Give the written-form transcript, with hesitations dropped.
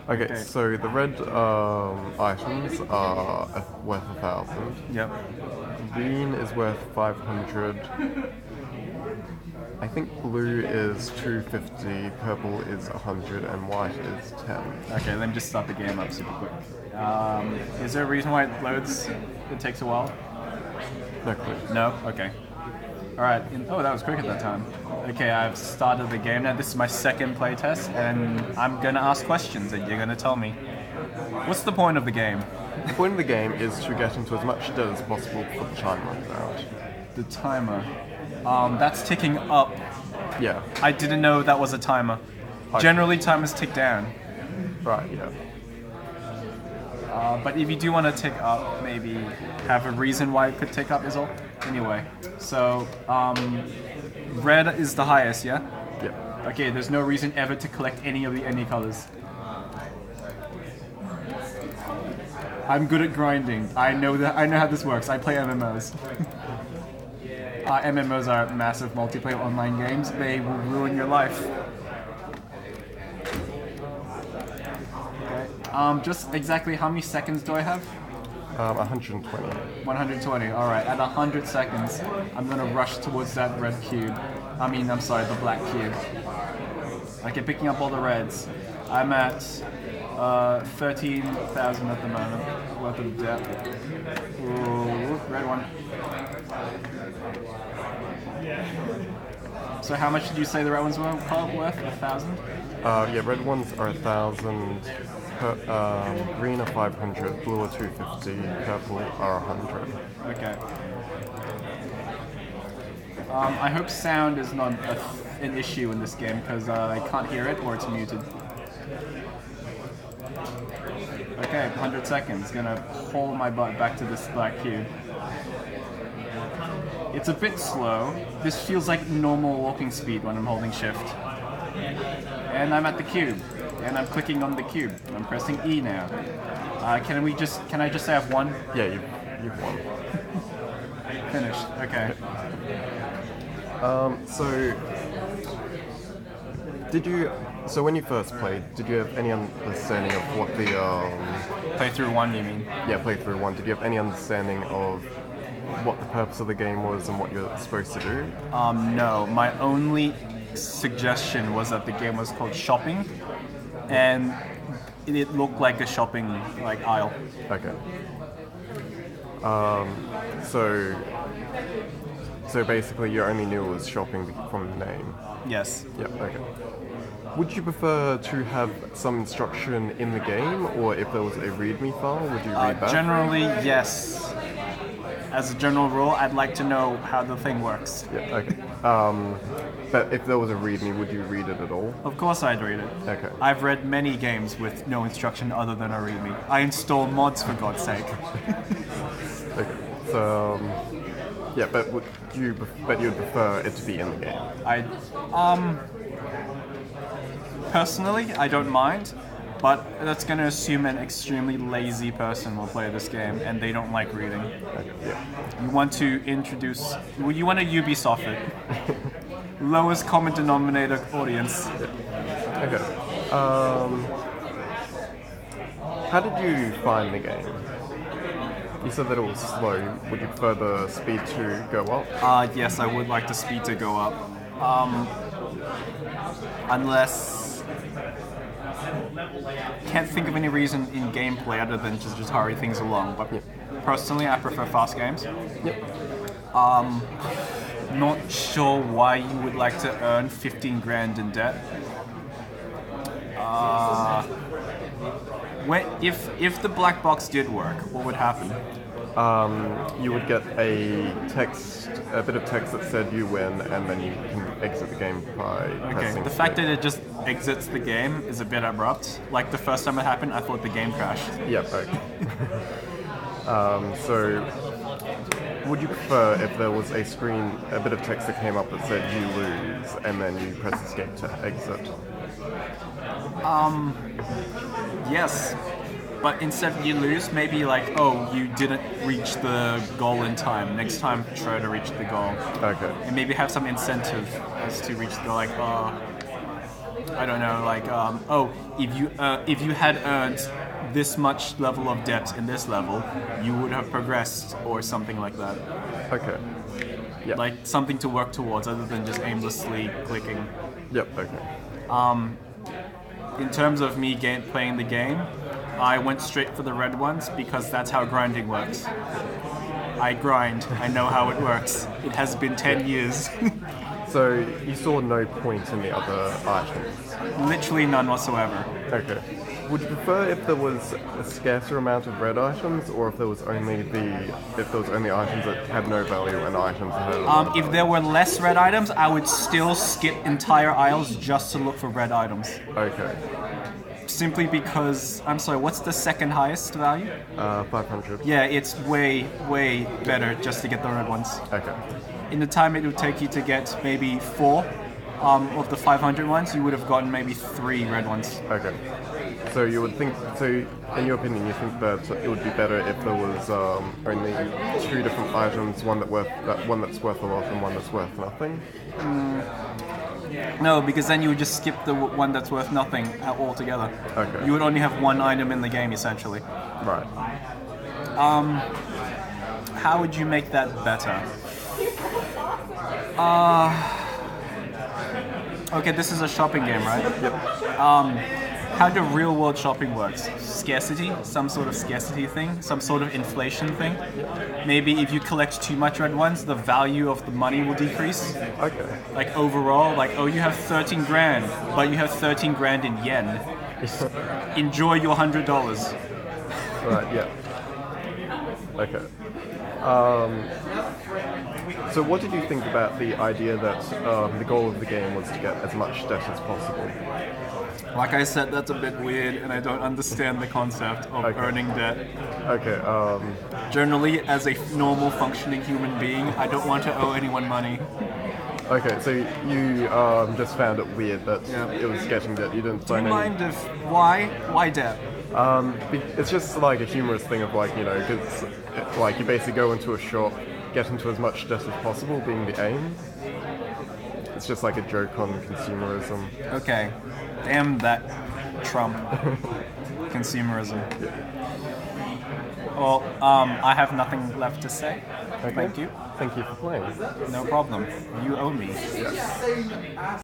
Okay, so the red items are worth 1,000. Yep. Green is worth 500. I think blue is 250, purple is 100, and white is 10. Okay, let me just start the game up super quick. Is there a reason why it loads? It takes a while? No clue. No? Okay. Alright, oh, that was quick at that time. Okay, I've started the game now. This is my second playtest, and I'm gonna ask questions, and you're gonna tell me. What's the point of the game? The point of the game is to get into as much debt as possible before the time runs out. The timer. That's ticking up. Yeah, I didn't know that was a timer. Generally, timers tick down. right, yeah. But if you do want to tick up, maybe have a reason why it could tick up is all. Anyway, so red is the highest, yeah? Yeah. Okay, there's no reason ever to collect any colors. I'm good at grinding. I know how this works. I play MMOs. MMOs are massive multiplayer online games. They will ruin your life. Okay. Just exactly how many seconds do I have? 120. 120. All right. At 100 seconds, I'm gonna rush towards that red cube. I'm sorry, the black cube. Okay, picking up all the reds. I'm at 13,000 at the moment. Worth of debt. Ooh, red one. So how much did you say the red ones were worth? 1,000? Yeah, red ones are 1,000, green are 500, blue are 250, purple are 100. Okay. I hope sound is not an issue in this game because I can't hear it or it's muted. Okay, 100 seconds. Gonna pull my butt back to this black cube. It's a bit slow. This feels like normal walking speed when I'm holding shift. And I'm at the cube. And I'm clicking on the cube. I'm pressing E now. Can I just say I've won? Yeah, you've won. Finished. Okay. So when you first played, did you have any understanding of what the Playthrough 1, you mean? playthrough one? Did you have any understanding of what the purpose of the game was and what you're supposed to do? No. My only suggestion was that the game was called Shopping, and it looked like a shopping aisle. Okay. So basically, you only knew it was shopping from the name. Yes. Yep. Okay. Would you prefer to have some instruction in the game, or if there was a README file, would you read that? Generally, yes. As a general rule, I'd like to know how the thing works. Yeah. Okay. But if there was a README, would you read it at all? Of course I'd read it. Okay. I've read many games with no instruction other than a README. I install mods for God's sake. Okay. So, yeah, but you'd prefer it to be in the game. Personally, I don't mind, but that's going to assume an extremely lazy person will play this game and they don't like reading. Okay. Yeah. You want to you want to Ubisoft it. Lowest common denominator audience. Okay. How did you find the game? You said that it was slow. Would you prefer the speed to go up? Yes, I would like the speed to go up. Unless... Can't think of any reason in gameplay other than just hurry things along. But personally, I prefer fast games. Yep. Not sure why you would like to earn 15 grand in debt. If the black box did work, what would happen? You would get a bit of text that said you win, and then you can exit the game by pressing. The fact that it just exits the game is a bit abrupt. Like the first time it happened, I thought the game crashed. Yep. Okay. So, would you prefer if there was a bit of text that came up that said you lose, and then you press escape to exit? Yes. But instead of you lose, maybe you didn't reach the goal in time. Next time, try to reach the goal. Okay. And maybe have some incentive as to reach the I don't know, like if you had earned this much level of debt in this level, you would have progressed or something like that. Okay. Yeah. Like something to work towards other than just aimlessly clicking. Yep. Okay. In terms of me playing the game, I went straight for the red ones because that's how grinding works. I grind. I know how it works. It has been 10 years. So you saw no point in the other items. Literally none whatsoever. Okay. Would you prefer if there was a scarcer amount of red items, or if there was only items that had no value and items that had a lot of If there were less red items, I would still skip entire aisles just to look for red items. value? Okay. Simply because, I'm sorry, what's the second highest value? 500. Yeah, it's way, way better just to get the red ones. Okay. In the time it would take you to get maybe 4 of the 500 ones, you would have gotten maybe 3 red ones. Okay. So you would think, in your opinion, you think that it would be better if there was only 2 different items, one that's worth a lot and one that's worth nothing? No, because then you would just skip the one that's worth nothing altogether. Okay. You would only have one item in the game, essentially. Right. How would you make that better? Okay, this is a shopping game, right? Yep. How do real world shopping works? Scarcity? Some sort of scarcity thing? Some sort of inflation thing? Maybe if you collect too much red ones, the value of the money will decrease. Okay. Like overall, like, oh, you have 13 grand, but you have 13 grand in yen. Enjoy your $100. Right. Yeah. Okay. So what did you think about the idea that the goal of the game was to get as much debt as possible? Like I said, that's a bit weird, and I don't understand the concept of earning debt. Okay. Generally, as a normal functioning human being, I don't want to owe anyone money. Okay. So you just found it weird that it was getting debt. You didn't Do you find any. mind if why debt? It's just like a humorous thing of like, because like you basically go into a shop, get into as much debt as possible, being the aim. It's just like a joke on consumerism. Okay. Damn that Trump. Consumerism. Well, I have nothing left to say. Okay. Thank you. Thank you for playing. No problem. You owe me. Yeah.